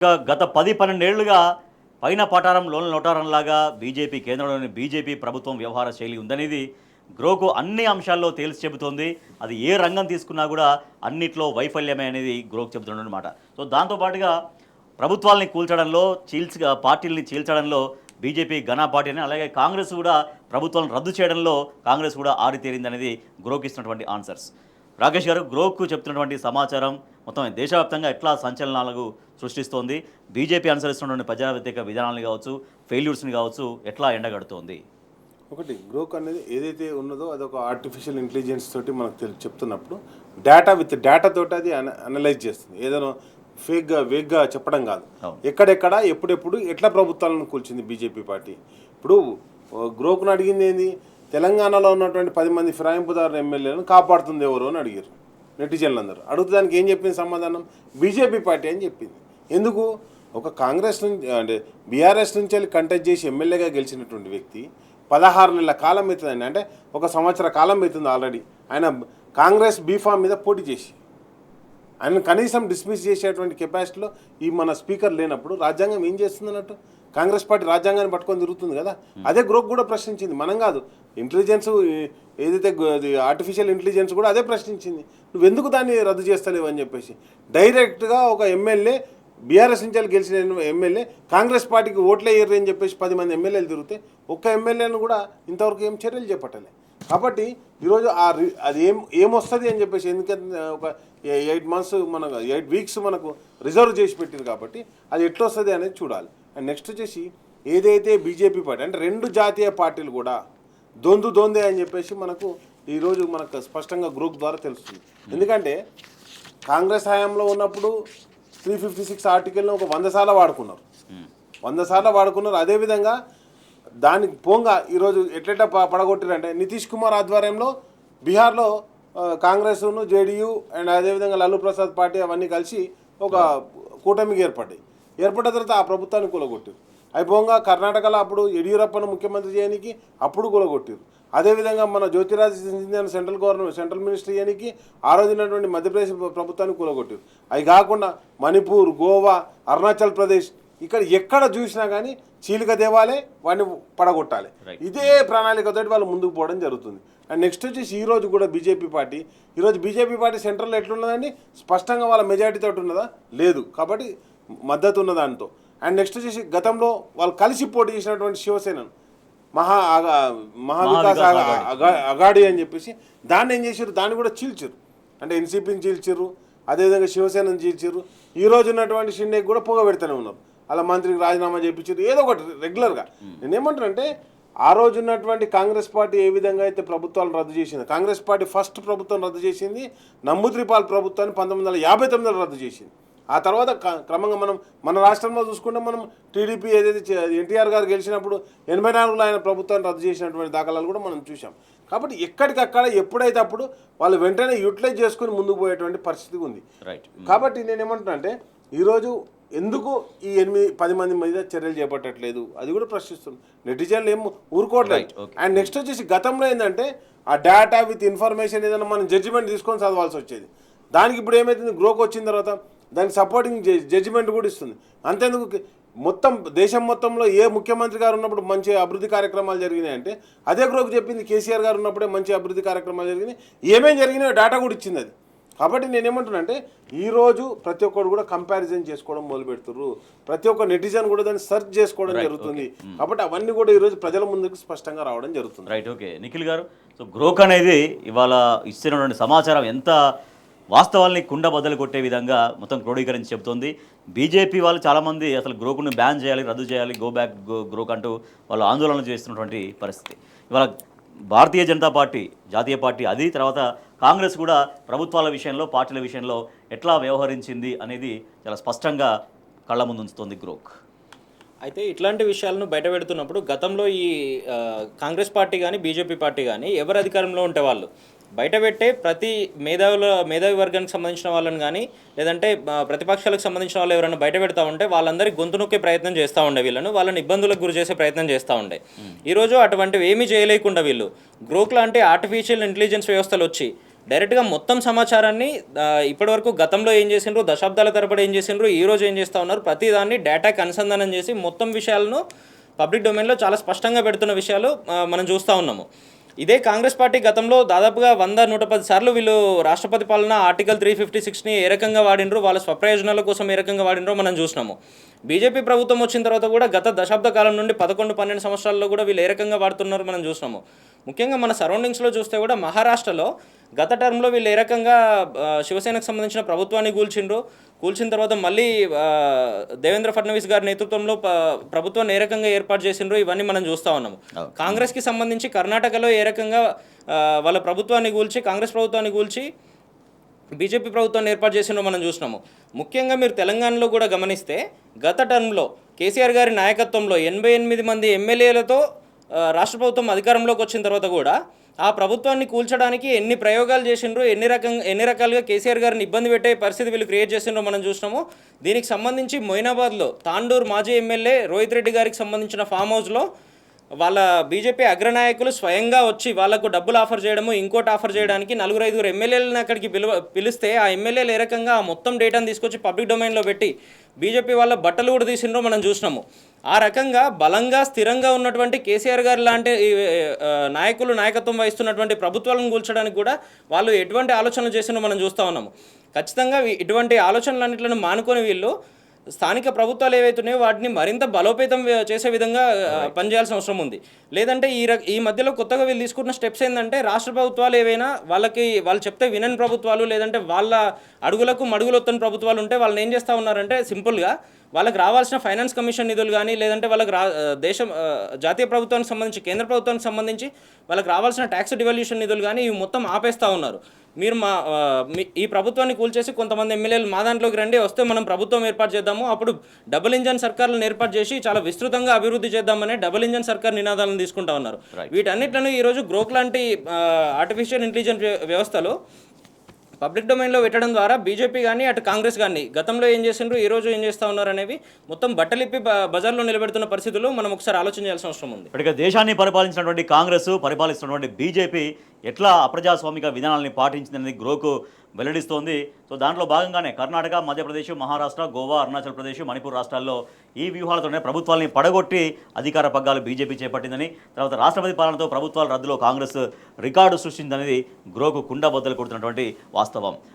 గత 10-12 ఏళ్లుగా పైన పటారం లోన లోటారంలాగా బీజేపీ కేంద్రంలోని బీజేపీ ప్రభుత్వం వ్యవహార శైలి ఉందనేది గ్రోకు అన్ని అంశాల్లో తేల్చి చెబుతోంది. అది ఏ రంగం తీసుకున్నా కూడా అన్నిట్లో వైఫల్యమే అనేది గ్రోకు చెబుతుందన్నమాట. సో దాంతోపాటుగా ప్రభుత్వాల్ని కూల్చడంలో పార్టీల్ని చీల్చడంలో బీజేపీ ఘన అని, అలాగే కాంగ్రెస్ కూడా ప్రభుత్వాలను రద్దు చేయడంలో కాంగ్రెస్ కూడా ఆరితేరిందనేది గ్రోకు ఇస్తున్నటువంటి ఆన్సర్స్. రాకేష్ గారు, గ్రోకు చెప్తున్నటువంటి సమాచారం మొత్తం దేశవ్యాప్తంగా ఎట్లా సంచలనాలకు సృష్టిస్తోంది? బీజేపీ అనుసరిస్తున్నటువంటి ప్రజా వ్యతిరేక విధానాలను కావచ్చు, ఫెయిల్యూర్స్ని కావచ్చు, ఎట్లా ఎండగడుతోంది? ఒకటి గ్రోక్ అనేది ఏదైతే ఉన్నదో అది ఒక ఆర్టిఫిషియల్ ఇంటెలిజెన్స్ తోటి మనకు చెప్తున్నప్పుడు డేటా తోటి అది అనలైజ్ చేస్తుంది. ఏదైనా వేగ్గా చెప్పడం కాదు. ఎక్కడెక్కడ ఎప్పుడెప్పుడు ఎట్లా ప్రభుత్వాలను కూల్చింది బీజేపీ పార్టీ. ఇప్పుడు గ్రోక్ను అడిగింది ఏంది, తెలంగాణలో ఉన్నటువంటి 10 మంది ఫిరాయింపుదారు ఎమ్మెల్యేలను కాపాడుతుంది ఎవరు అని అడిగారు నెటిజన్లు అందరూ. అడుగుతూ దానికి ఏం చెప్పింది సమాధానం? బీజేపీ పార్టీ అని చెప్పింది. ఎందుకు? ఒక కాంగ్రెస్ నుంచి అంటే బీఆర్ఎస్ నుంచి వెళ్ళి కంటెస్ట్ చేసి ఎమ్మెల్యేగా గెలిచినటువంటి వ్యక్తి 16 నెలల కాలం అవుతుందండి, అంటే 1 సంవత్సర కాలం అవుతుంది ఆల్రెడీ ఆయన కాంగ్రెస్ బీఫామ్ మీద పోటీ చేసి. ఆయన కనీసం డిస్మిస్ చేసేటువంటి కెపాసిటీలో ఈ మన స్పీకర్ లేనప్పుడు రాజ్యాంగం ఏం చేస్తుంది అన్నట్టు? కాంగ్రెస్ పార్టీ రాజ్యాంగాన్ని పట్టుకొని తిరుగుతుంది కదా. అదే గ్రోక్ కూడా ప్రశ్నించింది, మనం కాదు. ఇంటెలిజెన్స్ ఏదైతే ఆర్టిఫిషియల్ ఇంటెలిజెన్స్ కూడా అదే ప్రశ్నించింది, నువ్వెందుకు దాన్ని రద్దు చేస్తలేవు అని చెప్పేసి. డైరెక్ట్గా ఒక ఎమ్మెల్యే బీఆర్ఎస్ నుంచి గెలిచిన ఎమ్మెల్యే కాంగ్రెస్ పార్టీకి ఓట్లే వేయరు అని చెప్పేసి 10 మంది ఎమ్మెల్యేలు తిరిగితే ఒక్క ఎమ్మెల్యేను కూడా ఇంతవరకు ఏం చర్యలు చేపట్టలే. కాబట్టి ఈరోజు అది ఏమొస్తుంది అని చెప్పేసి, ఎందుకంటే ఒక 8 మంత్స్ 8 వీక్స్ మనకు రిజర్వ్ చేసి పెట్టింది కాబట్టి అది ఎట్లొస్తుంది అనేది చూడాలి. అండ్ నెక్స్ట్ వచ్చేసి ఏదైతే బీజేపీ పార్టీ అంటే 2 జాతీయ పార్టీలు కూడా దొందే అని చెప్పేసి ఈరోజు మనకు స్పష్టంగా గ్రూప్ ద్వారా తెలుస్తుంది. ఎందుకంటే కాంగ్రెస్ హయాంలో ఉన్నప్పుడు 356 ఆర్టికల్ని ఒక 100 సార్లు వాడుకున్నారు. 100 సార్లు వాడుకున్నారు. అదేవిధంగా దానికి పోంగా ఈరోజు ఎట్లెట్లా పడగొట్టారంటే నితీష్ కుమార్ ఆధ్వర్యంలో బీహార్లో కాంగ్రెస్ను, జేడీయూ అండ్ అదేవిధంగా లాలూ ప్రసాద్ పార్టీ అవన్నీ కలిసి ఒక కూటమికి ఏర్పడ్డ తర్వాత ఆ ప్రభుత్వాన్ని కూలగొట్టారు. అయిపోగా కర్ణాటకలో అప్పుడు యడియూరప్పను ముఖ్యమంత్రి చేయడానికి అప్పుడు కూలగొట్టారు. అదేవిధంగా మన జ్యోతిరాజ్ సింధియాను సెంట్రల్ మినిస్టర్ చేయడానికి ఆ రోజునటువంటి మధ్యప్రదేశ్ ప్రభుత్వాన్ని కూలగొట్టారు. అవి కాకుండా మణిపూర్, గోవా, అరుణాచల్ ప్రదేశ్ ఇక్కడ ఎక్కడ చూసినా కానీ చీలిక దేవాలే వాడిని పడగొట్టాలి. ఇదే ప్రణాళికతో వాళ్ళు ముందుకు పోవడం జరుగుతుంది. అండ్ నెక్స్ట్ వచ్చేసి ఈరోజు కూడా బీజేపీ పార్టీ సెంట్రల్లో ఎట్లున్నదండి, స్పష్టంగా వాళ్ళ మెజారిటీ తోటి ఉన్నదా? లేదు. కాబట్టి మద్దతు ఉన్న దాంతో. అండ్ నెక్స్ట్ వచ్చేసి గతంలో వాళ్ళు కలిసి పోటీ చేసినటువంటి శివసేనను మహావికాస్ అగాడి అని చెప్పేసి దాన్ని ఏం చేశారు, దాన్ని కూడా చీల్చారు. అంటే ఎన్సీపీని చీల్చారు, అదేవిధంగా శివసేనను చీల్చారు. ఈ రోజు ఉన్నటువంటి షిండేకి కూడా పొగ పెడతానే ఉన్నారు. అలా మంత్రికి రాజీనామా చేయించారు, ఏదో ఒకటి రెగ్యులర్గా. నేనేమంటానంటే ఆ రోజు ఉన్నటువంటి కాంగ్రెస్ పార్టీ ఏ విధంగా అయితే ప్రభుత్వాలను రద్దు చేసింది, కాంగ్రెస్ పార్టీ ఫస్ట్ ప్రభుత్వం రద్దు చేసింది నంబూద్రిపాల్ ప్రభుత్వాన్ని 1959లో రద్దు చేసింది. ఆ తర్వాత క్రమంగా మన రాష్ట్రంలో చూసుకుంటే మనం టీడీపీ ఏదైతే ఎన్టీఆర్ గారు గెలిచినప్పుడు 84లో ఆయన ప్రభుత్వాన్ని రద్దు చేసినటువంటి దాఖలాలు కూడా మనం చూసాం. కాబట్టి ఎక్కడికక్కడ ఎప్పుడైతే అప్పుడు వాళ్ళు వెంటనే యూటిలైజ్ చేసుకుని ముందుకు పోయేటువంటి పరిస్థితి ఉంది. కాబట్టి నేనేమంటున్నా అంటే ఈరోజు ఎందుకు ఈ 8-10 మంది మీద చర్యలు చేపట్టట్లేదు అది కూడా ప్రశ్నిస్తుంది. నెటిజన్లు ఏం ఊరుకోవట్లేదు. అండ్ నెక్స్ట్ వచ్చేసి గతంలో ఏంటంటే ఆ డేటా విత్ ఇన్ఫర్మేషన్ ఏదైనా మనం జడ్జిమెంట్ తీసుకొని చదవాల్సి వచ్చేది. దానికి ఇప్పుడు ఏమవుతుంది, గ్రోక్ వచ్చిన తర్వాత దానికి సపోర్టింగ్ జడ్జిమెంట్ కూడా ఇస్తుంది. అంతేందుకు దేశం మొత్తంలో ఏ ముఖ్యమంత్రి గారు ఉన్నప్పుడు మంచి అభివృద్ధి కార్యక్రమాలు జరిగినాయంటే అదే గ్రోక్ చెప్పింది. కేసీఆర్ గారు ఉన్నప్పుడే మంచి అభివృద్ధి కార్యక్రమాలు జరిగినాయి, ఏమేమి జరిగినాయో డేటా కూడా ఇచ్చింది అది. కాబట్టి నేనేమంటున్నా అంటే ఈరోజు ప్రతి ఒక్కరు కూడా కంపారిజన్ చేసుకోవడం మొదలు పెడుతున్నారు. ప్రతి ఒక్క నెటిజన్ కూడా దాన్ని సెర్చ్ చేసుకోవడం జరుగుతుంది. కాబట్టి అవన్నీ కూడా ఈరోజు ప్రజల ముందుకు స్పష్టంగా రావడం జరుగుతుంది. Right, okay. నిఖిల్ గారు, సో గ్రోక్ అనేది ఇవాళ ఇస్తున్నటువంటి సమాచారం ఎంత వాస్తవాల్ని కుండ బద్దలు కొట్టే విధంగా మొత్తం క్రోడీకరించి చెబుతోంది. బీజేపీ వాళ్ళు చాలామంది అసలు గ్రోకును బ్యాన్ చేయాలి, రద్దు చేయాలి, గో బ్యాక్ గ్రోక్ అంటూ వాళ్ళు ఆందోళన చేస్తున్నటువంటి పరిస్థితి. ఇవాళ భారతీయ జనతా పార్టీ జాతీయ పార్టీ, అది తర్వాత కాంగ్రెస్ కూడా ప్రభుత్వాల విషయంలో, పార్టీల విషయంలో ఎట్లా వ్యవహరించింది అనేది చాలా స్పష్టంగా కళ్ళ ముందు ఉంచుతోంది గ్రోక్. అయితే ఇట్లాంటి విషయాలను బయటపెడుతున్నప్పుడు గతంలో ఈ కాంగ్రెస్ పార్టీ కానీ బీజేపీ పార్టీ కానీ ఎవరు అధికారంలో ఉంటే వాళ్ళు బయటపెట్టే ప్రతి మేధావి వర్గానికి సంబంధించిన వాళ్ళని కానీ లేదంటే ప్రతిపక్షాలకు సంబంధించిన వాళ్ళు ఎవరైనా బయట పెడతా ఉంటే వాళ్ళందరికీ గొంతు నొక్కే ప్రయత్నం చేస్తూ ఉండే, వాళ్ళని ఇబ్బందులకు గురి చేసే ప్రయత్నం చేస్తూ ఉండే. ఈరోజు అటువంటివి ఏమీ చేయలేకుండా వీళ్ళు గ్రోక్ లాంటి ఆర్టిఫిషియల్ ఇంటెలిజెన్స్ వ్యవస్థలు వచ్చి డైరెక్ట్గా మొత్తం సమాచారాన్ని ఇప్పటివరకు గతంలో ఏం చేసిండ్రు, దశాబ్దాల తరబడి ఏం చేసిండ్రు, ఈ రోజు ఏం చేస్తూ ఉన్నారు, ప్రతిదాన్ని డేటాకి అనుసంధానం చేసి మొత్తం విషయాలను పబ్లిక్ డొమైన్లో చాలా స్పష్టంగా పెడుతున్న విషయాలు మనం చూస్తూ ఉన్నాము. ఇదే కాంగ్రెస్ పార్టీ గతంలో దాదాపుగా 100-110 సార్లు వీళ్ళు రాష్ట్రపతి పాలన ఆర్టికల్ 356ని ఏ రకంగా వాడినరు, వాళ్ళ స్వప్రయోజనాల కోసం ఏ రకంగా వాడినరో మనం చూసినాము. బీజేపీ ప్రభుత్వం వచ్చిన తర్వాత కూడా గత దశాబ్ద కాలం నుండి 11-12 సంవత్సరాల్లో కూడా వీళ్ళు ఏ రకంగా వాడుతున్నారో మనం చూసినాము. ముఖ్యంగా మన సరౌండింగ్స్లో చూస్తే కూడా మహారాష్ట్రలో గత టర్మ్లో వీళ్ళు ఏ రకంగా శివసేనకు సంబంధించిన ప్రభుత్వాన్ని కూల్చిన తర్వాత మళ్ళీ దేవేంద్ర ఫడ్నవీస్ గారి నేతృత్వంలో ప్రభుత్వాన్ని ఏ రకంగా ఏర్పాటు చేసిండ్రో ఇవన్నీ మనం చూస్తూ ఉన్నాము. కాంగ్రెస్కి సంబంధించి కర్ణాటకలో ఏ రకంగా వాళ్ళ ప్రభుత్వాన్ని కాంగ్రెస్ ప్రభుత్వాన్ని కూల్చి బీజేపీ ప్రభుత్వాన్ని ఏర్పాటు చేసిండ్రో మనం చూసినాము. ముఖ్యంగా మీరు తెలంగాణలో కూడా గమనిస్తే గత టర్మ్లో కేసీఆర్ గారి నాయకత్వంలో 88 మంది ఎమ్మెల్యేలతో రాష్ట్ర ప్రభుత్వం అధికారంలోకి వచ్చిన తర్వాత కూడా ఆ ప్రభుత్వాన్ని కూల్చడానికి ఎన్ని ప్రయోగాలు చేసిండ్రో, ఎన్ని రకాలుగా కేసీఆర్ గారిని ఇబ్బంది పెట్టే పరిస్థితి వీళ్ళు క్రియేట్ చేసిండ్రో మనం చూసినాము. దీనికి సంబంధించి మొయినాబాద్లో తాండూరు మాజీ ఎమ్మెల్యే రోహిత్ రెడ్డి గారికి సంబంధించిన ఫామ్ హౌస్లో వాళ్ళ బీజేపీ అగ్రనాయకులు స్వయంగా వచ్చి వాళ్ళకు డబ్బులు ఆఫర్ చేయడము, ఇంకోటి ఆఫర్ చేయడానికి 4-5 ఎమ్మెల్యేలను అక్కడికి పిలిస్తే ఆ ఎమ్మెల్యేలు ఏ రకంగా ఆ మొత్తం డేటాను తీసుకొచ్చి పబ్లిక్ డొమైన్లో పెట్టి బీజేపీ వాళ్ళ బట్టలు కూడా తీసిండ్రో మనం చూసినాము. ఆ రకంగా బలంగా స్థిరంగా ఉన్నటువంటి కేసీఆర్ గారు లాంటి నాయకత్వం వహిస్తున్నటువంటి ప్రభుత్వాలను కూల్చడానికి కూడా వాళ్ళు ఎటువంటి ఆలోచనలు చేసిండ్రో మనం చూస్తూ ఉన్నాము. ఖచ్చితంగా ఇటువంటి ఆలోచనలన్నింటిని మానుకొని వీళ్ళు స్థానిక ప్రభుత్వాలు ఏవైతున్నాయో వాటిని మరింత బలోపేతం చేసే విధంగా పనిచేయాల్సిన అవసరం ఉంది. లేదంటే ఈ మధ్యలో కొత్తగా వీళ్ళు తీసుకున్న స్టెప్స్ ఏంటంటే రాష్ట్ర ప్రభుత్వాలు ఏవైనా వాళ్ళు చెప్తే వినని ప్రభుత్వాలు, లేదంటే వాళ్ళ అడుగులకు మడుగులొత్తని ప్రభుత్వాలు ఉంటే వాళ్ళని ఏం చేస్తూ ఉన్నారంటే సింపుల్గా వాళ్ళకి రావాల్సిన ఫైనాన్స్ కమిషన్ నిధులు కానీ, లేదంటే వాళ్ళకి జాతీయ ప్రభుత్వానికి సంబంధించి కేంద్ర ప్రభుత్వానికి సంబంధించి వాళ్ళకి రావాల్సిన ట్యాక్స్ డివల్యూషన్ నిధులు కానీ ఇవి మొత్తం ఆపేస్తూ ఉన్నారు. మీరు ఈ ప్రభుత్వాన్ని కూల్చేసి కొంతమంది ఎమ్మెల్యేలు మా దాంట్లోకి రండి, వస్తే మనం ప్రభుత్వం ఏర్పాటు చేద్దాము, అప్పుడు డబుల్ ఇంజన్ సర్కార్లను ఏర్పాటు చేసి చాలా విస్తృతంగా అభివృద్ధి చేద్దామనే డబుల్ ఇంజన్ సర్కార్ నినాదాలను తీసుకుంటా ఉన్నారు. వీటన్నిటిని ఈరోజు గ్రోక్ లాంటి ఆర్టిఫిషియల్ ఇంటెలిజెన్స్ వ్యవస్థలో పబ్లిక్ డొమైన్లో పెట్టడం ద్వారా బీజేపీ కానీ అటు కాంగ్రెస్ కానీ గతంలో ఏం చేసిండ్రు, ఈ రోజు ఏం చేస్తూ ఉన్నారు అనేవి మొత్తం బట్టలిప్పి బజార్లో నిలబెడుతున్న పరిస్థితుల్లో మనం ఒకసారి ఆలోచన చేయాల్సిన అవసరం ఉంది. ఇప్పటికే దేశాన్ని పరిపాలించినటువంటి కాంగ్రెస్, పరిపాలిస్తున్నటువంటి బీజేపీ ఎట్లా అప్రజాస్వామిక విధానాలని పాటించిందనేది గ్రోకు వెల్లడిస్తోంది. సో దాంట్లో భాగంగానే కర్ణాటక, మధ్యప్రదేశ్, మహారాష్ట్ర, గోవా, అరుణాచల్ ప్రదేశ్, మణిపూర్ రాష్ట్రాల్లో ఈ వ్యూహాలతోనే ప్రభుత్వాలని పడగొట్టి అధికార పగ్గాలు బీజేపీ చేపట్టిందని, తర్వాత రాష్ట్రపతి పాలనతో ప్రభుత్వాల రద్దులో కాంగ్రెస్ రికార్డు సృష్టిందనేది గ్రోకు కుండ బద్దలు కొడుతున్నటువంటి వాస్తవం.